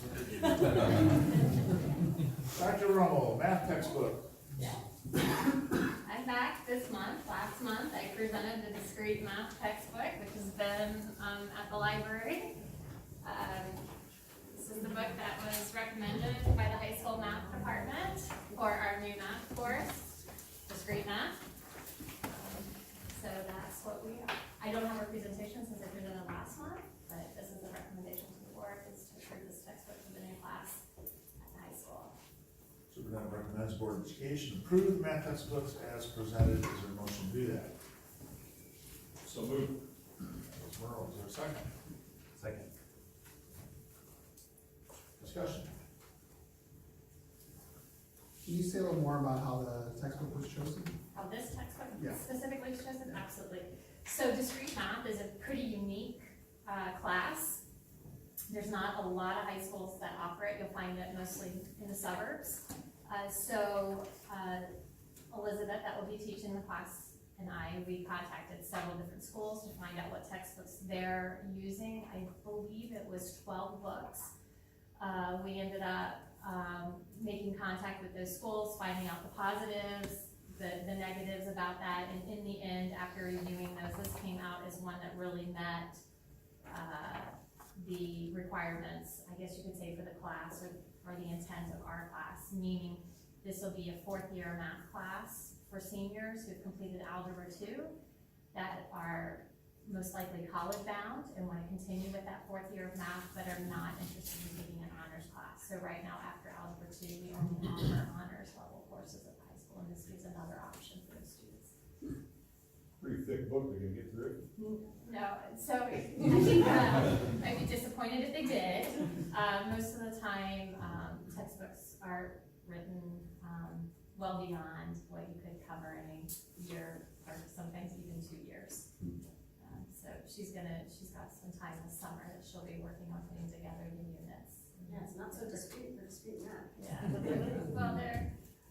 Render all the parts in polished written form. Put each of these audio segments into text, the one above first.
That's what they do. Dr. Rummel, math textbook. Yeah. I'm back this month. Last month, I presented the discrete math textbook, which has been at the library. This is the book that was recommended by the high school math department for our new math course, discrete math. So that's what we are. I don't have a presentation since I presented last month, but this is the recommendation to the board, is to approve this textbook for the new class at the high school. Superintendent recommends Board of Education approve the math textbooks as presented. Is there a motion to do that? So moved. Ms. Merle, is there a second? Second. Discussion. Can you say a little more about how the textbook was chosen? How this textbook Yeah. specifically shows it? Absolutely. So discrete math is a pretty unique class. There's not a lot of high schools that offer it. You'll find it mostly in the suburbs. Elizabeth, that will be teaching the class, and we contacted several different schools to find out what textbooks they're using. I believe it was 12 books. We ended up making contact with those schools, finding out the positives, the negatives about that, and in the end, after reviewing those, this came out as one that really met the requirements, I guess you could say, for the class or the intent of our class, meaning this will be a fourth year math class for seniors who've completed Algebra 2 that are most likely college bound and want to continue with that fourth year of math but are not interested in taking an honors class. So right now after Algebra 2, we only offer honors level courses at the high school, and this gives another option for those students. Pretty thick book, they can get through it. No, so I think I'd be disappointed if they did. Most of the time, textbooks are written well beyond what you could cover in a year or sometimes even 2 years. So she's got some time this summer that she'll be working on putting together the units. Yeah, it's not so discreet for discrete math. Yeah. Well,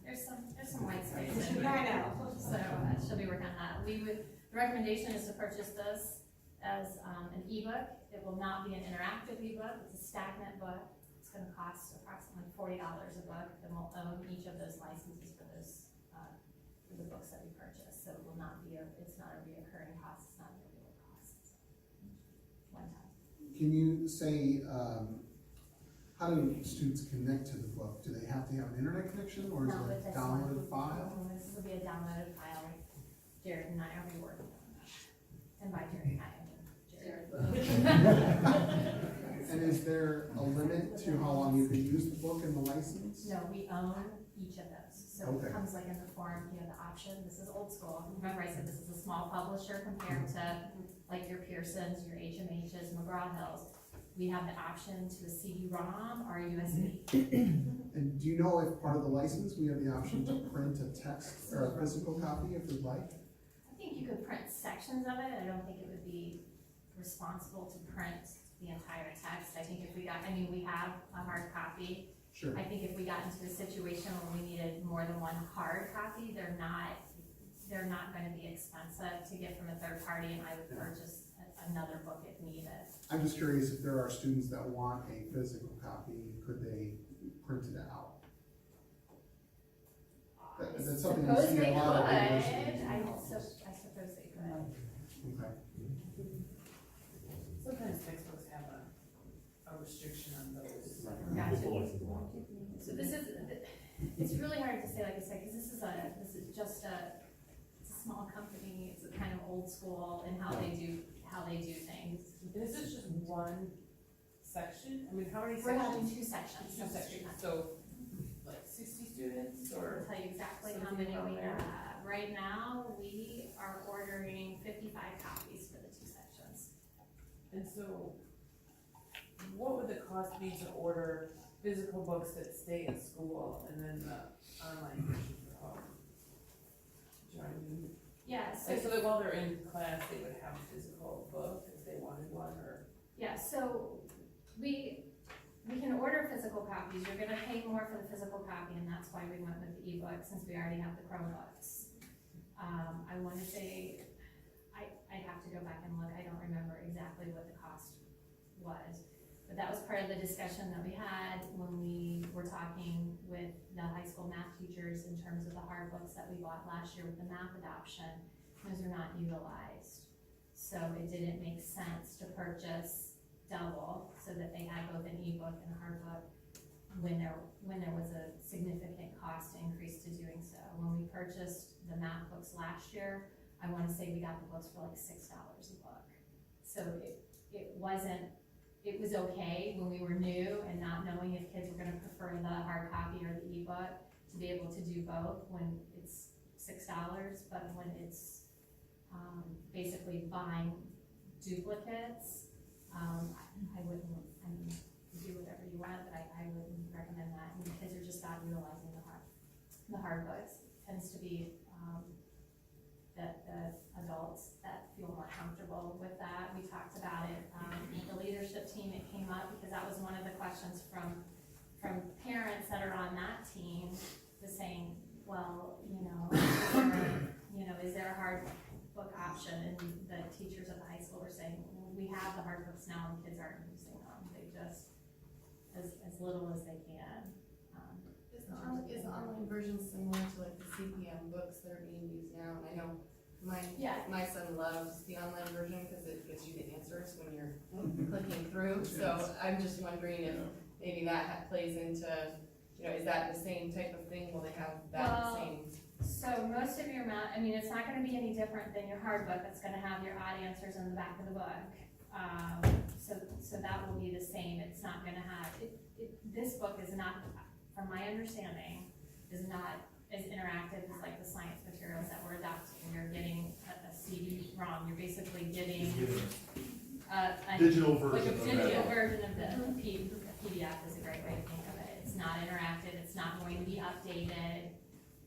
there's some white space. I know. So she'll be working on that. The recommendation is to purchase this as an ebook. It will not be an interactive ebook. It's a stagnant book. It's going to cost approximately $40 a book. Then we'll own each of those licenses for those for the books that we purchase. So it will not be it's not a reoccurring cost. It's not a regular cost. It's one time. Can you say, how do students connect to the book? Do they have to have an internet connection, or is No, it but a this downloaded one- file? This will be a downloaded file. Jared and I are working on that. And by Jared, I mean Jared. And is there a limit to how long you can use the book and the license? No, we own each of those. So Okay. it comes like in the form, the option. This is old school. Remember I said this is a small publisher compared to like your Pearsons, your HMHs, McGraw-Hills. We have the option to a CD-ROM or a USB. And do you know if part of the license, we have the option to print a text or a physical copy if we'd like? I think you could print sections of it. I don't think it would be responsible to print the entire text. I think if we have a hard copy. Sure. I think if we got into a situation where we needed more than one hard copy, they're not going to be expensive to get from a third party, and I would purchase another book if needed. I'm just curious if there are students that want a physical copy, could they print it out? That's something we Suppose see they a lot of could. universities. I suppose they could. Okay. Sometimes textbooks have a restriction on those. Gotcha. So it's really hard to say, like I said, because this is just a small company. It's a kind of old school in how they do things. This is just one section? I mean, how many We're having sections? 2 sections. Two sections, so like 60 students I'll or? tell you exactly how Something many about we there. have. Right now, we are ordering 55 copies for the 2 sections. And so, what would the cost be to order physical books that stay in school and then the online version for home? Do you know what I mean? Yeah, Like, so that while they're in class, they would have a physical book if they wanted one, or? yeah, so we can order physical copies. You're gonna pay more for the physical copy, and that's why we went with the ebook, since we already have the Chromebooks. I wanna say, I'd have to go back and look. I don't remember exactly what the cost was. But that was part of the discussion that we had when we were talking with the high school math teachers in terms of the hard books that we bought last year with the math adoption. Those are not utilized. So it didn't make sense to purchase double so that they had both an ebook and a hard book when there was a significant cost increase to doing so. When we purchased the math books last year, I wanna say we got the books for like $6 a book. So it was okay when we were new and not knowing if kids were gonna prefer the hard copy or the ebook, to be able to do both when it's $6, but when it's basically buying duplicates, I wouldn't, I mean, do whatever you want, but I wouldn't recommend that. And the kids are just not utilizing the hard books. It tends to be the adults that feel more comfortable with that. We talked about it with the leadership team. It came up because that was one of the questions from parents that are on that team, was saying, well, is there a hard book option? And the teachers at the high school were saying, well, we have the hard books now and kids aren't using them. They just, as little as they can. Is the online version similar to like the CPM books that are being used now? And I know my son loves the online version because it gives you the answers when you're clicking through. So I'm just wondering if maybe that plays into, is that the same type of thing? Will they have that same? So most of your math, I mean, it's not gonna be any different than your hard book. It's gonna have your odd answers in the back of the book. So that will be the same. It's not gonna have, this book is not, from my understanding, is not as interactive as like the science materials that we're adopting. You're getting a CD-ROM. You're basically getting a Digital version like a of digital that. version of the PDF is a great way to think of it. It's not interactive. It's not going to be updated.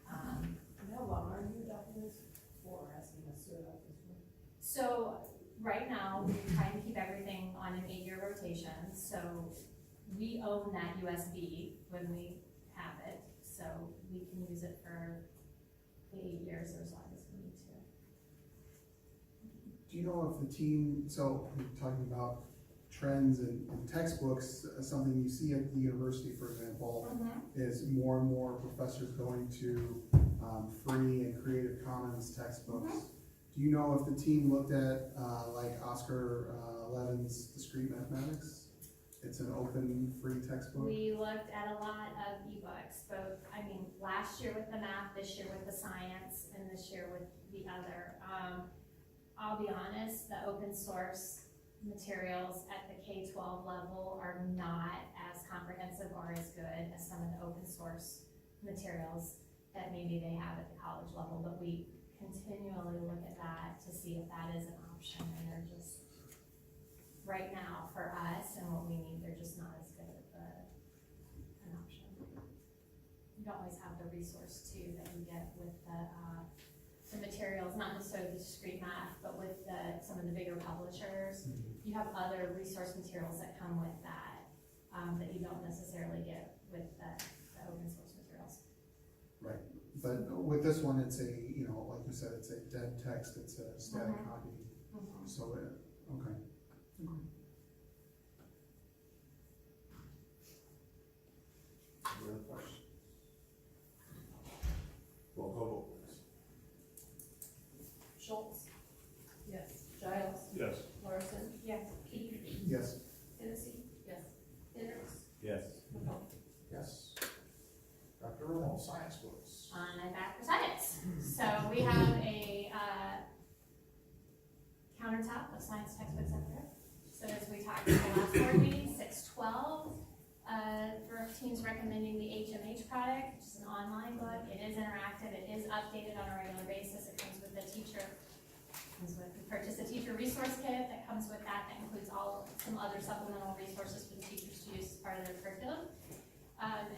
How long are you adopting this for, asking us to adopt this one? So right now, we're trying to keep everything on an 8-year rotation. So we own that USB when we have it. So we can use it for the 8 years or as long as we need to. Do you know if the team, so we're talking about trends in textbooks, something you see at the university, for example, is more and more professors going to free and Creative Commons textbooks. Do you know if the team looked at like Oscar Levin's Discrete Mathematics? It's an open, free textbook. We looked at a lot of ebooks, both, last year with the math, this year with the science, and this year with the other. I'll be honest, the open source materials at the K-12 level are not as comprehensive or as good as some of the open source materials that maybe they have at the college level, but we continually look at that to see if that is an option, and they're just, right now, for us and what we need, they're just not as good of an option. You don't always have the resource too that you get with the materials, not necessarily the discrete math, but with some of the bigger publishers. You have other resource materials that come with that, that you don't necessarily get with the open source materials. Right, but with this one, it's a, like you said, it's a dead text, it's a static copy. So, okay. Any other questions? Roll call vote, please. Schultz, Yes. Giles, Yes. Larson, Yes. Keith, Yes. Hennessy, Yes. Hendricks, Yes. McCollum. Yes. Dr. Roll, science books. On back for science. So we have a countertop of science textbooks up there. So as we talked at the last board meeting, 612, team's recommending the HMH product, which is an online book. It is interactive, it is updated on a regular basis. It comes with the teacher, we purchase a teacher resource kit that comes with that includes some other supplemental resources for the teachers to use as part of their curriculum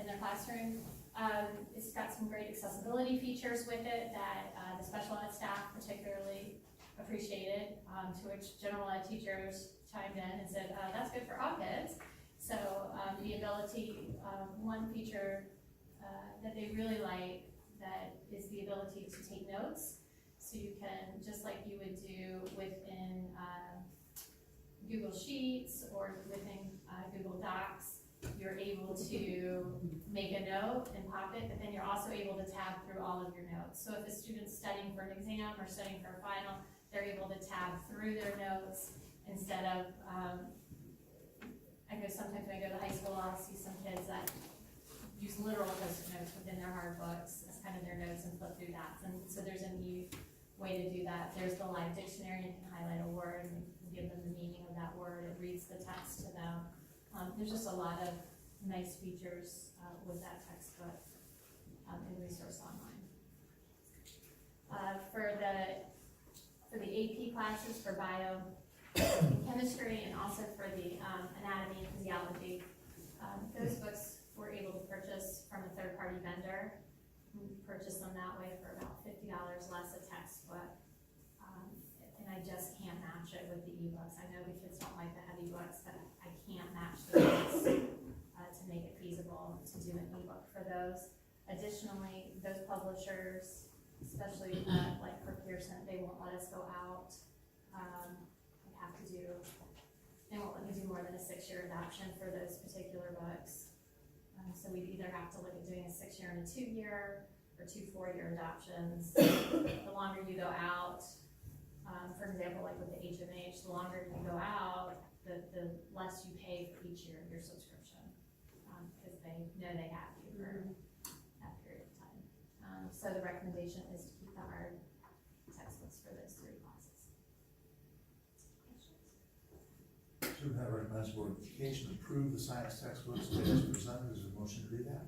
in their classroom. It's got some great accessibility features with it that the special ed staff particularly appreciated, to which general ed teachers chimed in and said, that's good for all kids. So the ability, one feature that they really like that is the ability to take notes. So you can, just like you would do within Google Sheets or within Google Docs, you're able to make a note and pop it, but then you're also able to tab through all of your notes. So if a student's studying for an exam or studying for a final, they're able to tab through their notes instead of, I know sometimes when I go to high school, I'll see some kids that use literal post-it notes within their hard books as kind of their notes and flip through that. And so there's a new way to do that. There's the live dictionary, you can highlight a word and give them the meaning of that word. It reads the text to them. There's just a lot of nice features with that textbook and resource online. For the AP classes for bio and chemistry, and also for the anatomy and physiology, those books we're able to purchase from a third-party vendor. We purchase them that way for about $50 less a textbook. And I just can't match it with the ebooks. I know the kids don't like the heavy books, but I can't match the books to make it feasible to do an ebook for those. Additionally, those publishers, especially like for Pearson, they won't let us go out. They won't let me do more than a 6-year adoption for those particular books. So we'd either have to look at doing a 6-year and a 2-year, or 2 4-year adoptions. The longer you go out, for example, like with the HMH, the longer you go out, the less you pay for each year of your subscription, because they know they have you for that period of time. So the recommendation is to keep the hard textbooks for those 3 classes. Superintendent recommends Board of Education approve the science textbooks as presented. Is there a motion to do that?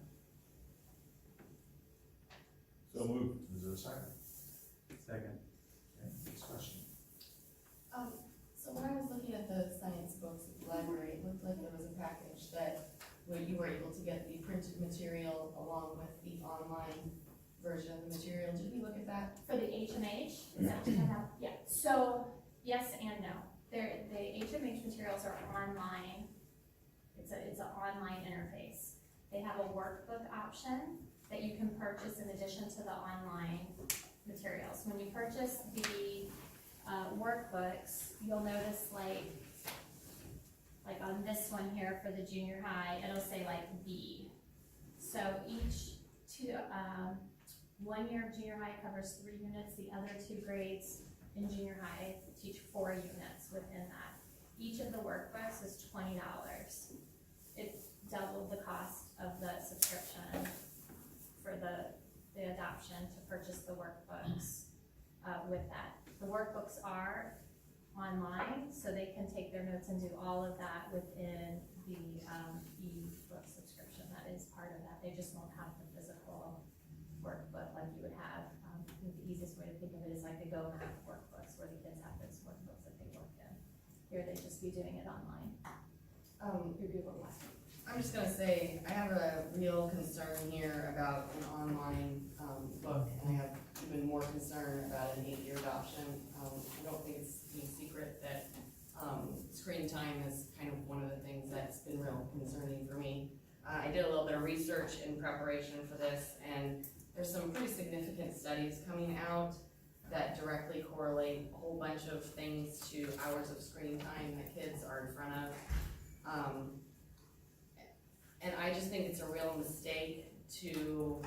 So moved. Is there a second? Second. Okay, discussion. So when I was looking at the science books at the library, it looked like there was a package that where you were able to get the printed material along with the online version of the material. Did we look at that? For the HMH, is that what you have? Yeah, so yes and no. The HMH materials are online. It's an online interface. They have a workbook option that you can purchase in addition to the online materials. When you purchase the workbooks, you'll notice like on this one here for the junior high, it'll say like B. So each 1 year of junior high covers 3 units, the other 2 grades in junior high teach 4 units within that. Each of the workbooks is $20. It's double the cost of the subscription for the adoption to purchase the workbooks with that. The workbooks are online, so they can take their notes and do all of that within the e-book subscription. That is part of that. They just won't have the physical workbook like you would have. I think the easiest way to think of it is like the Go Math workbooks, where the kids have those workbooks that they work in. Here, they just be doing it online through Google Classroom. I'm just gonna say, I have a real concern here about an online book, and I have even more concern about an 8-year adoption. I don't think it's any secret that screen time is kind of one of the things that's been real concerning for me. I did a little bit of research in preparation for this, and there's some pretty significant studies coming out that directly correlate a whole bunch of things to hours of screen time that kids are in front of. And I just think it's a real mistake to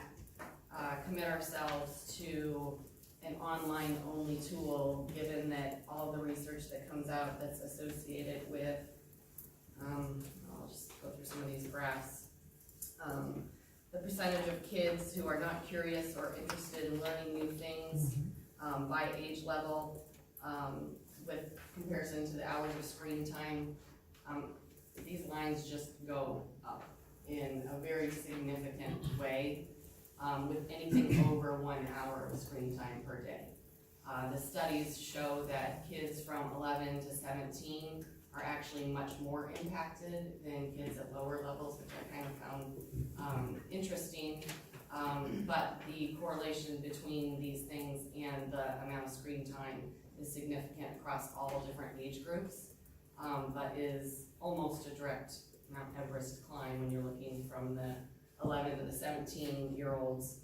commit ourselves to an online-only tool, given that all the research that comes out that's associated with, I'll just go through some of these graphs. The percentage of kids who are not curious or interested in learning new things by age level, with comparison to the hours of screen time, these lines just go up in a very significant way, with anything over 1 hour of screen time per day. The studies show that kids from 11 to 17 are actually much more impacted than kids at lower levels, which I kind of found interesting. But the correlation between these things and the amount of screen time is significant across all different age groups, but is almost a direct Mount Everest climb when you're looking from the 11 to the 17-year-olds.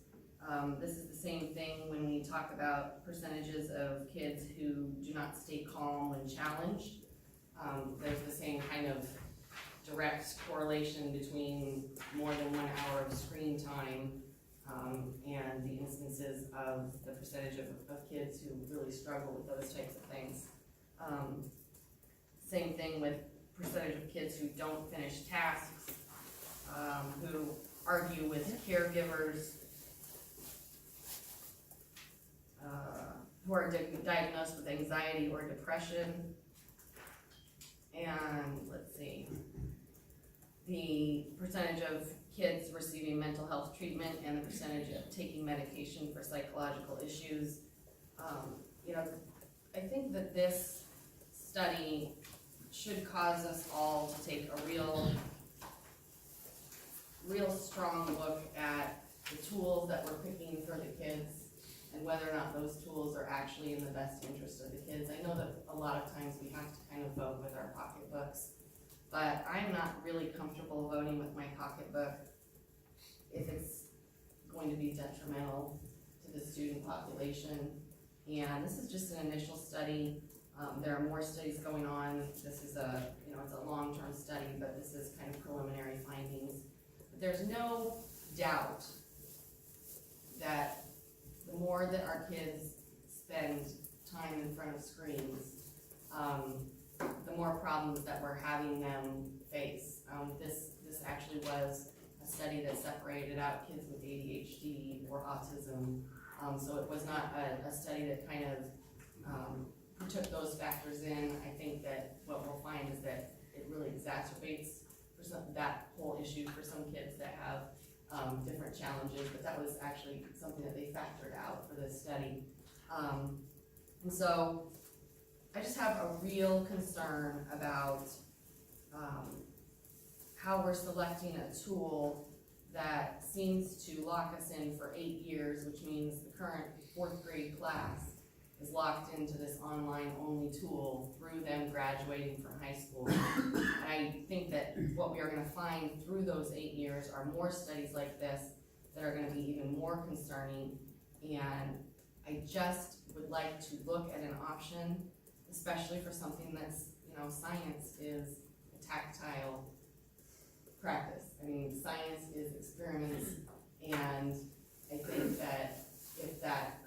This is the same thing when we talk about percentages of kids who do not stay calm when challenged. The direct correlation between more than 1 hour of screen time and the instances of the percentage of kids who really struggle with those types of things. Same thing with percentage of kids who don't finish tasks, who argue with caregivers, who are diagnosed with anxiety or depression. And let's see, the percentage of kids receiving mental health treatment and the percentage of taking medication for psychological issues. You know, I think that this study should cause us all to take a real strong look at the tools that we're picking for the kids and whether or not those tools are actually in the best interest of the kids. I know that a lot of times we have to kind of vote with our pocketbooks, but I'm not really comfortable voting with my pocketbook if it's going to be detrimental to the student population. And this is just an initial study. There are more studies going on. This is it's a long-term study, but this is kind of preliminary findings. But there's no doubt that the more that our kids spend time in front of screens, the more problems that we're having them face. This actually was a study that separated out kids with ADHD or autism. So it was not a study that kind of took those factors in. I think that what we'll find is that it really exacerbates that whole issue for some kids that have different challenges, but that was actually something that they factored out for this study. And so I just have a real concern about how we're selecting a tool that seems to lock us in for 8 years, which means the current 4th grade class is locked into this online only tool through them graduating from high school. And I think that what we are going to find through those 8 years are more studies like this that are going to be even more concerning. And I just would like to look at an option, especially for something that's, science is a tactile practice. I mean, science is experiments, and I think that if that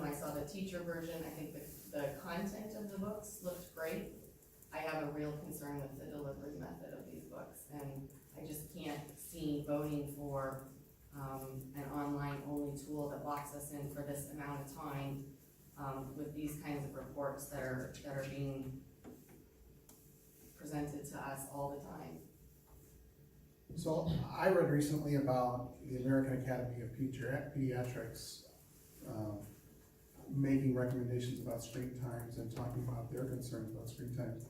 I saw the teacher version, I think the content of the books looked great. I have a real concern with the delivery method of these books, and I just can't see voting for an online only tool that locks us in for this amount of time with these kinds of reports that are being presented to us all the time. So I read recently about the American Academy of Pediatrics making recommendations about screen times and talking about their concerns about screen times.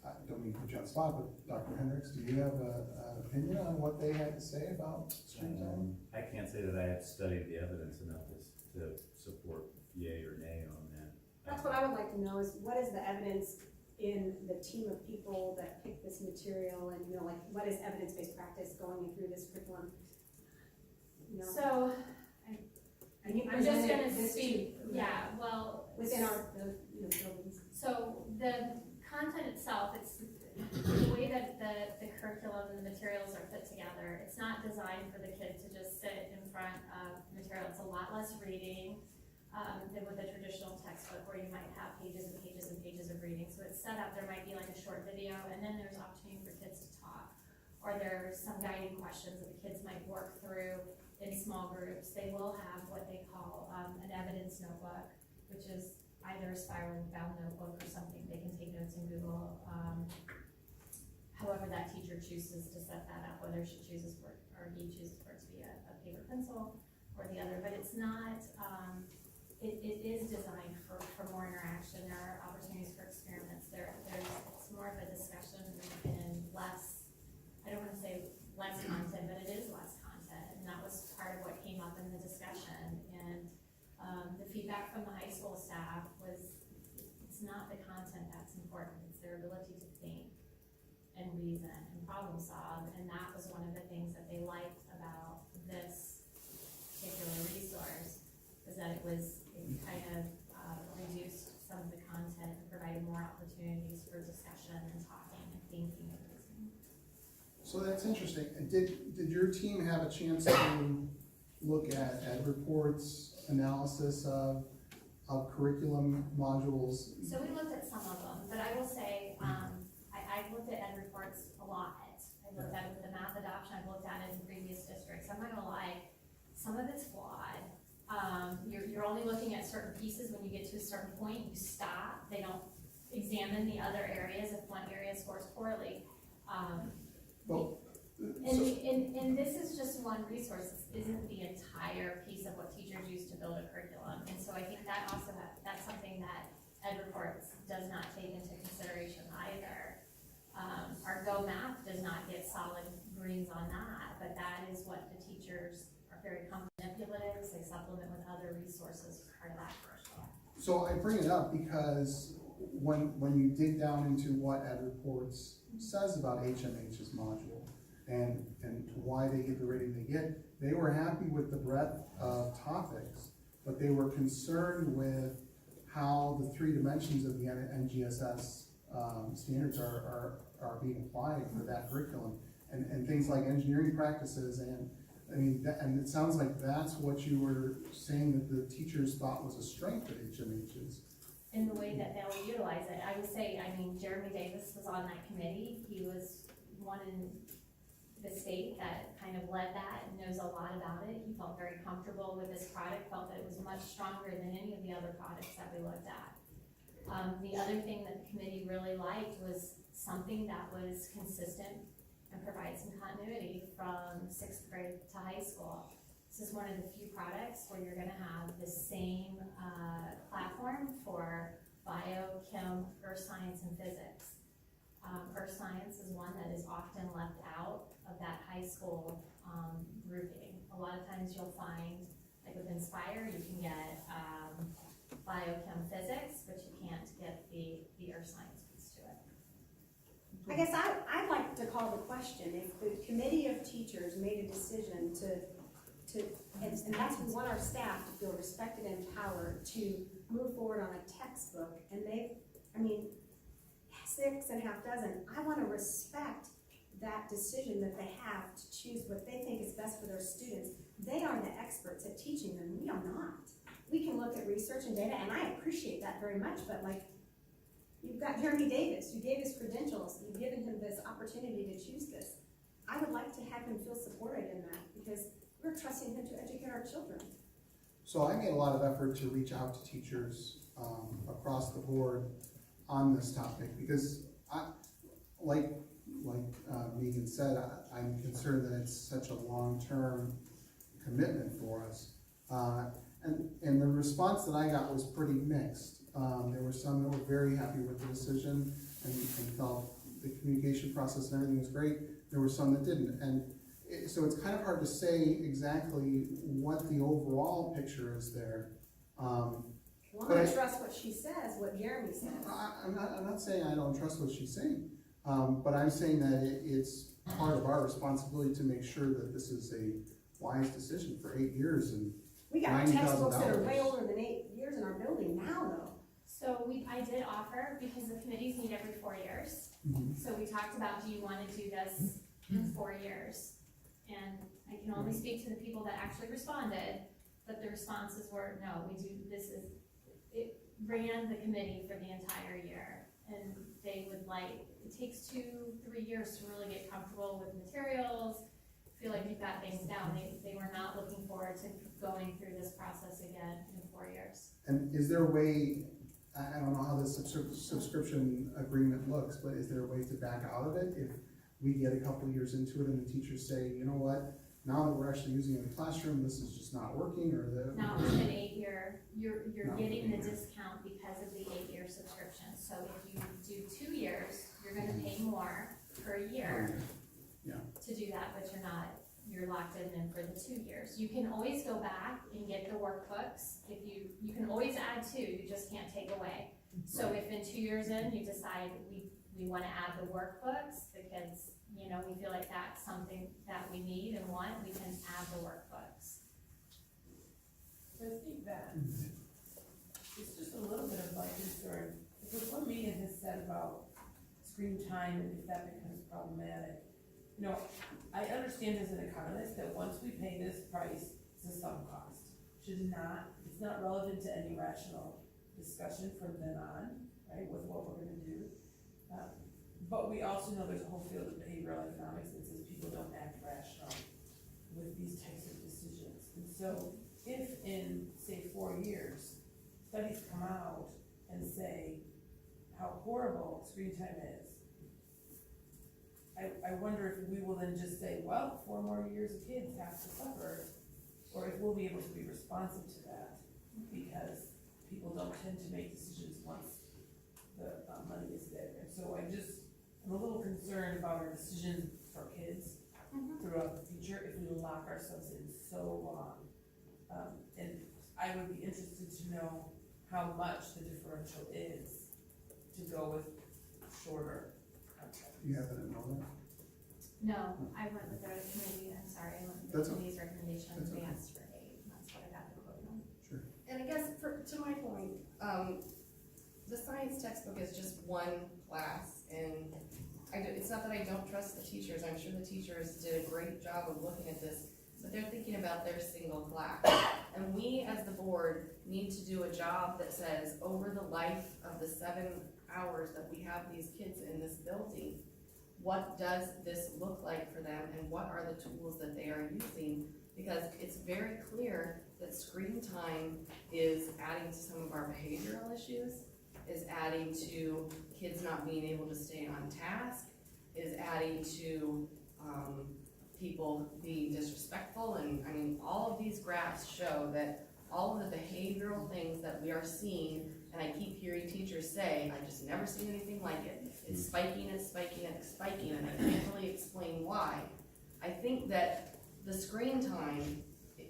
I don't mean to put you on the spot, but Dr. Hendricks, do you have an opinion on what they had to say about screen time? I can't say that I have studied the evidence enough to support yay or nay on that. That's what I would like to know is what is the evidence in the team of people that pick this material and, like what is evidence-based practice going through this curriculum? So, And you I'm just presented gonna this speak, to- yeah, well. Within our, buildings. So the content itself, it's the way that the curriculum and the materials are put together. It's not designed for the kid to just sit in front of material. It's a lot less reading than with a traditional textbook where you might have pages and pages and pages of reading. So it's set up, there might be like a short video, and then there's opportunity for kids to talk. Or there's some guiding questions that the kids might work through in small groups. They will have what they call an evidence notebook, which is either a spiraling bound notebook or something they can take notes in Google. However that teacher chooses to set that up, whether she chooses for, or he chooses for it to be a paper pencil or the other, but it's not, it is designed for more interaction. There are opportunities for experiments. It's more of a discussion and less, I don't want to say less content, but it is less content. And that was part of what came up in the discussion. And the feedback from the high school staff was, it's not the content that's important, it's their ability to think and reason and problem solve. And that was one of the things that they liked about this particular resource, was that it kind of reduced some of the content and provided more opportunities for discussion and talking and thinking and reasoning. So that's interesting. And did your team have a chance to look at ed reports, analysis of curriculum modules? So we looked at some of them, but I will say, I've looked at ed reports a lot. I looked at it with the math adoption, I've looked at it in previous districts. I'm not gonna lie, some of it's flawed. You're only looking at certain pieces. When you get to a certain point, you stop. They don't examine the other areas if one area scores poorly. Well, And this is just one resource. This isn't the entire piece of what teachers use to build a curriculum. And so I think that also, that's something that ed reports does not take into consideration either. Our Go Math does not get solid greens on that, but that is what the teachers are very manipulative. They supplement with other resources as part of that curriculum. so I bring it up because when you dig down into what ed reports says about HMH's module and why they get the rating they get, they were happy with the breadth of topics, but they were concerned with how the 3 dimensions of the NGSS standards are being applied for that curriculum, and things like engineering practices, and I mean, and it sounds like that's what you were saying that the teachers thought was a strength of HMH's. In the way that they'll utilize it, I would say, I mean, Jeremy Davis was on that committee. He was one in the state that kind of led that and knows a lot about it. He felt very comfortable with this product, felt that it was much stronger than any of the other products that we looked at. The other thing that the committee really liked was something that was consistent and provide some continuity from 6th grade to high school. This is one of the few products where you're gonna have the same platform for bio, chem, earth science, and physics. Earth science is one that is often left out of that high school grouping. A lot of times you'll find, like with Inspire, you can get biochem physics, but you can't get the earth science piece to it. I guess I'd like to call the question, if the committee of teachers made a decision and that's, we want our staff to feel respected and empowered to move forward on a textbook, and I mean, 6 and a half dozen, I wanna respect that decision that they have to choose what they think is best for their students. They are the experts at teaching them, we are not. We can look at research and data, and I appreciate that very much, but like, you've got Jeremy Davis, you gave his credentials, you've given him this opportunity to choose this. I would like to have him feel supported in that, because we're trusting him to educate our children. So I made a lot of effort to reach out to teachers across the board on this topic, because like Megan said, I'm concerned that it's such a long-term commitment for us. And the response that I got was pretty mixed. There were some that were very happy with the decision and felt the communication process and everything was great. There were some that didn't. And so it's kind of hard to say exactly what the overall picture is there. Well, I trust what she says, what Jeremy says. I'm not saying I don't trust what she's saying, but I'm saying that it's part of our responsibility to make sure that this is a wise decision for 8 years and We got textbooks that are $90,000. way older than 8 years in our building now, though. So I did offer, because the committees meet every 4 years. Mhm. So we talked about, do you wanna do this in 4 years? And I can only speak to the people that actually responded, but the responses were, no, it ran the committee for the entire year. And they would it takes 2-3 years to really get comfortable with materials, feel like you've got things down. They were not looking forward to going through this process again in 4 years. And is there a way, I don't know how the subscription agreement looks, but is there a way to back out of it if we get a couple years into it and the teachers say, you know what, now that we're actually using it in the classroom, this is just not working, or Now it's an 8-year, you're No. getting the discount because of the 8-year subscription. So if you do 2 years, you're gonna pay more per year to do that, but you're locked in for the 2 years. You can always go back and get the workbooks. If you can always add to, you just can't take away. So if in 2 years in, you decide we wanna add the workbooks because, we feel like that's something that we need and want, we can add the workbooks. I think that it's just a little bit of my concern, because what Megan has said about screen time and if that becomes problematic, you know, I understand as an economist that once we pay this price, it's a sunk cost. It's not relevant to any rational discussion from then on, right, with what we're gonna do. But we also know there's a whole field of behavioral economics that says people don't act rational with these types of decisions. And so if in, say, 4 years, studies come out and say how horrible screen time is, I wonder if we will then just say, well, 4 more years of kids have to suffer, or if we'll be able to be responsive to that, because people don't tend to make decisions once the money is there. And so I'm a little concerned about our decisions for kids throughout the future if we lock ourselves in so long. And I would be interested to know how much the differential is to go with shorter contracts. You have an enrollment? No, I went with the committee, I'm sorry, I went with the That's okay. committee's recommendation, That's we okay. asked for 8, and that's what I got the quote on. Sure. And I guess to my point, the science textbook is just one class, and it's not that I don't trust the teachers, I'm sure the teachers did a great job of looking at this, but they're thinking about their single class. And we as the board need to do a job that says, over the life of the 7 hours that we have these kids in this building, what does this look like for them, and what are the tools that they are using? Because it's very clear that screen time is adding to some of our behavioral issues, is adding to kids not being able to stay on task, is adding to people being disrespectful, and I mean, all of these graphs show that all of the behavioral things that we are seeing, and I keep hearing teachers say, I've just never seen anything like it. It's spiking and spiking and spiking, and I can't really explain why. I think that the screen time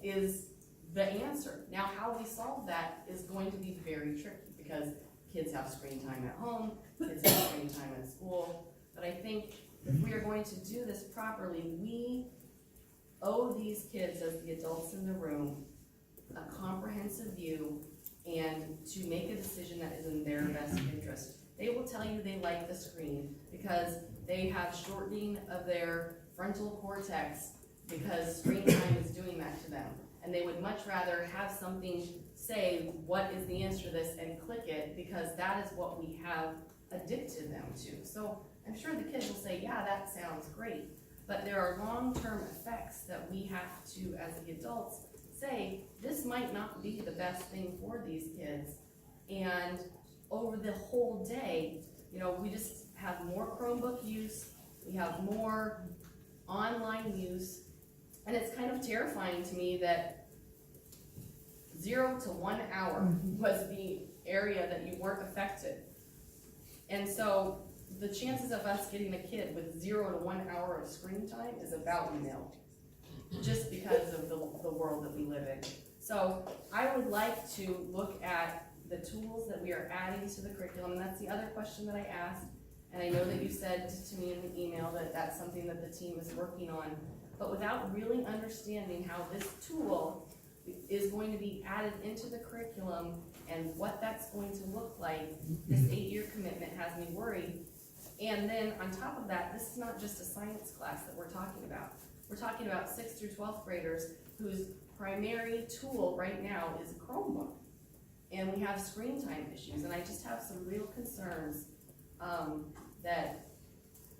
is the answer. Now, how we solve that is going to be very tricky, because kids have screen time at home, kids have screen time at school, but I think if we are going to do this properly, we owe these kids, as the adults in the room, a comprehensive view and to make a decision that is in their best interest. They will tell you they like the screen because they have shortening of their frontal cortex because screen time is doing that to them. And they would much rather have something say, what is the answer to this, and click it, because that is what we have addicted them to. So I'm sure the kids will say, yeah, that sounds great. But there are long-term effects that we have to, as the adults, say, this might not be the best thing for these kids. And over the whole day, you know, we just have more Chromebook use, we have more online use, and it's kind of terrifying to me that 0 to 1 hour was the area that you weren't affected. And so the chances of us getting a kid with 0 to 1 hour of screen time is about nil, just because of the world that we live in. So I would like to look at the tools that we are adding to the curriculum, and that's the other question that I asked, and I know that you said to me in the email that that's something that the team is working on, but without really understanding how this tool is going to be added into the curriculum and what that's going to look like, this 8-year commitment has me worried. And then on top of that, this is not just a science class that we're talking about. We're talking about 6th through 12th graders whose primary tool right now is a Chromebook. And we have screen time issues, and I just have some real concerns that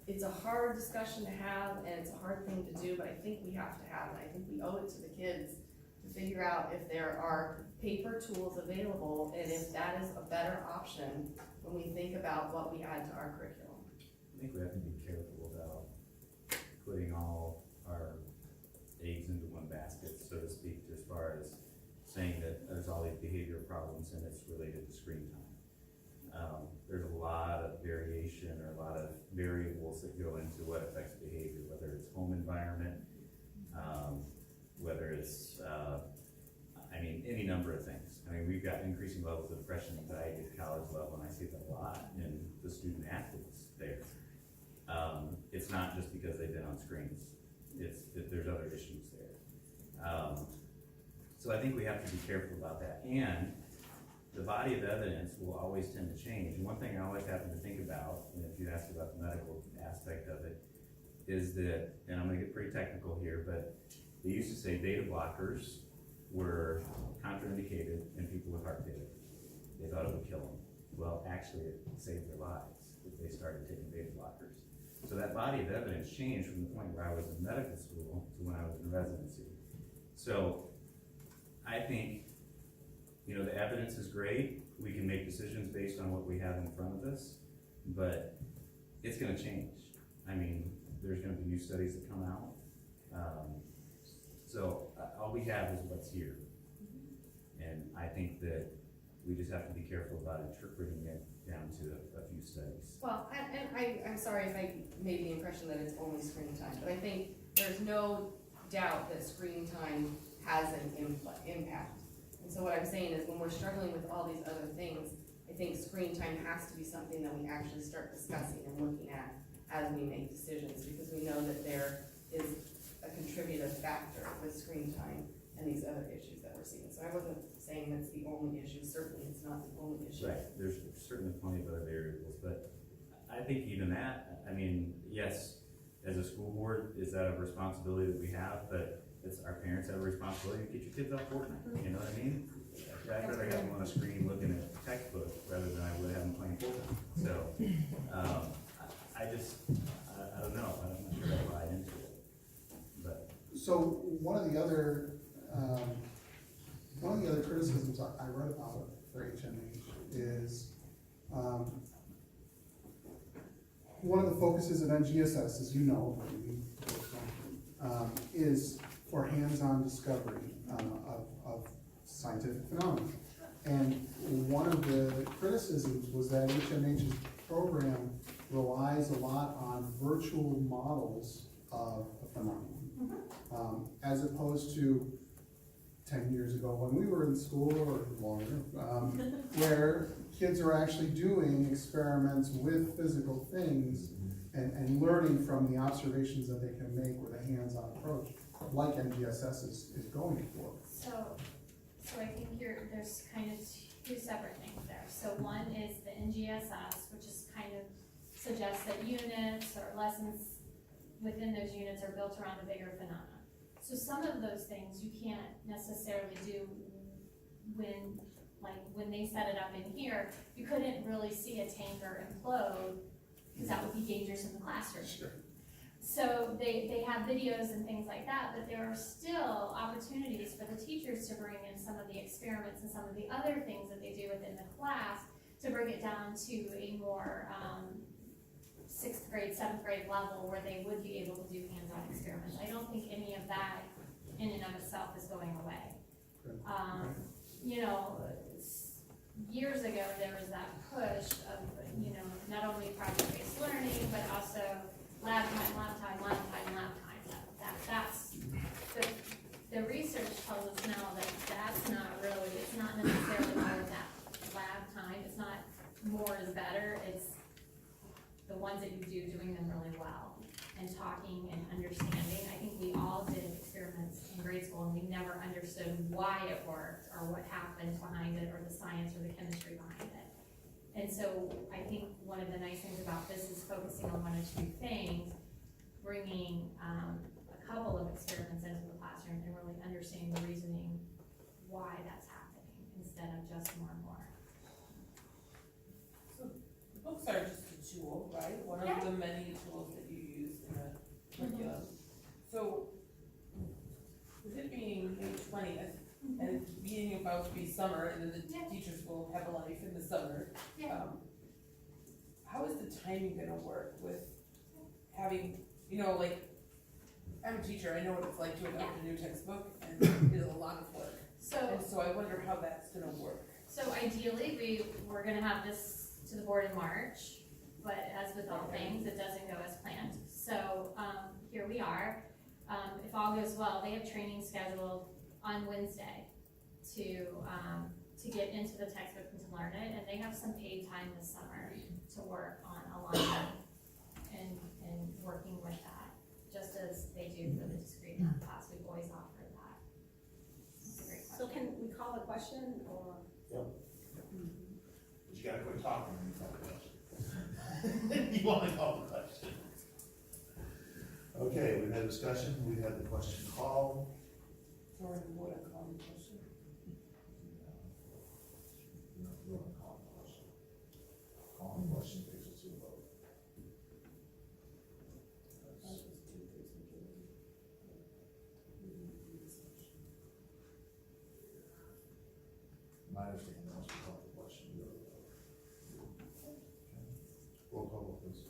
it's a hard discussion to have, and it's a hard thing to do, but I think we have to have it. I think we owe it to the kids to figure out if there are paper tools available, and if that is a better option when we think about what we add to our curriculum. I think we have to be careful about putting all our eggs into one basket, so to speak, as far as saying that there's all these behavior problems and it's related to screen time. There's a lot of variation or a lot of variables that go into what affects behavior, whether it's home environment, whether it's, I mean, any number of things. I mean, we've got increasing levels of depression and anxiety at the college level, and I see that a lot in the student athletes there. It's not just because they've been on screens. There's other issues there. So I think we have to be careful about that. And the body of evidence will always tend to change. And one thing I always happen to think about, and if you ask about the medical aspect of it, is that, and I'm gonna get pretty technical here, but they used to say beta blockers were contraindicated in people with heart failure. They thought it would kill them. Well, actually, it saved their lives if they started taking beta blockers. So that body of evidence changed from the point where I was in medical school to when I was in residency. So I think, you know, the evidence is great. We can make decisions based on what we have in front of us, but it's gonna change. I mean, there's gonna be new studies that come out. So all we have is what's here. And I think that we just have to be careful about interpreting it down to a few studies. Well, and I'm sorry if I made the impression that it's only screen time, but I think there's no doubt that screen time has an impact. And so what I'm saying is when we're struggling with all these other things, I think screen time has to be something that we actually start discussing and looking at as we make decisions, because we know that there is a contributive factor with screen time and these other issues that we're seeing. So I wasn't saying that's the only issue, certainly it's not the only issue. Right, there's certainly plenty of other variables, but I think even that, I mean, yes, as a school board, is that a responsibility that we have, but it's our parents have a responsibility to get your kids off Fortnite, you know what I mean? I'd rather have them on a screen looking at a textbook rather than I would have them playing Fortnite. So, I don't know, I'm not sure I buy into it, but. So one of the other criticisms I read about it for HMH is, one of the focuses at NGSS, as you know, is for hands-on discovery of scientific phenomena. And one of the criticisms was that HMH's program relies a lot on virtual models of a phenomenon, as opposed to 10 years ago when we were in school, or longer, where kids are actually doing experiments with physical things and learning from the observations that they can make with a hands-on approach, like NGSS is going for. So I think there's kind of two separate things there. So one is the NGSS, which is kind of suggests that units or lessons within those units are built around a bigger phenomena. So some of those things you can't necessarily do when they set it up in here. You couldn't really see a tanker implode because that would be dangerous in the classroom. Sure. So they have videos and things like that, but there are still opportunities for the teachers to bring in some of the experiments and some of the other things that they do within the class to bring it down to a more 6th grade, 7th grade level where they would be able to do hands-on experiments. I don't think any of that in and of itself is going away. You know, years ago there was that push of, you know, not only project-based learning, but also lab time. That's the research tells us now that that's not really, it's not necessarily all of that lab time. It's not more is better. It's the ones that you do doing them really well and talking and understanding. I think we all did experiments in grade school and we never understood why it worked or what happened behind it or the science or the chemistry behind it. And so I think one of the nice things about this is focusing on one or two things, bringing a couple of experiments into the classroom and really understanding the reasoning why that's happening instead of just more and more. So the books are just a tool, right? One of the many tools that you use in the curriculum. So with it being May 20th and being about to be summer and then the teachers will have a life in the summer, how is the timing gonna work with having, you know, like, I'm a teacher, I know what it's like to adopt a new textbook, and it is a lot of work. And so I wonder how that's gonna work. So ideally, we're gonna have this to the board in March, but as with all things, it doesn't go as planned. So, here we are. If all goes well, they have training scheduled on Wednesday to get into the textbook and to learn it, and they have some paid time this summer to work on alignment and working with that, just as they do for the discrete math class. We've always offered that. That's a great question. So can we call the question or? But you gotta quit talking when you call the question. You wanna call the question. Okay, we've had discussion, we had the question called. Sorry, what I call the question. No, we don't call the question. Calling the question takes us to a vote. My understanding was we called the question, we go to the vote. Okay. Roll call, vote, please.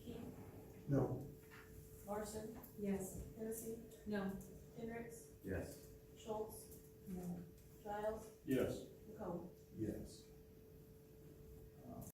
Keith, No. Larson, Yes. Hennessy, No. Hendricks, Yes. Schultz. No. Giles, Yes. McComb. Yes.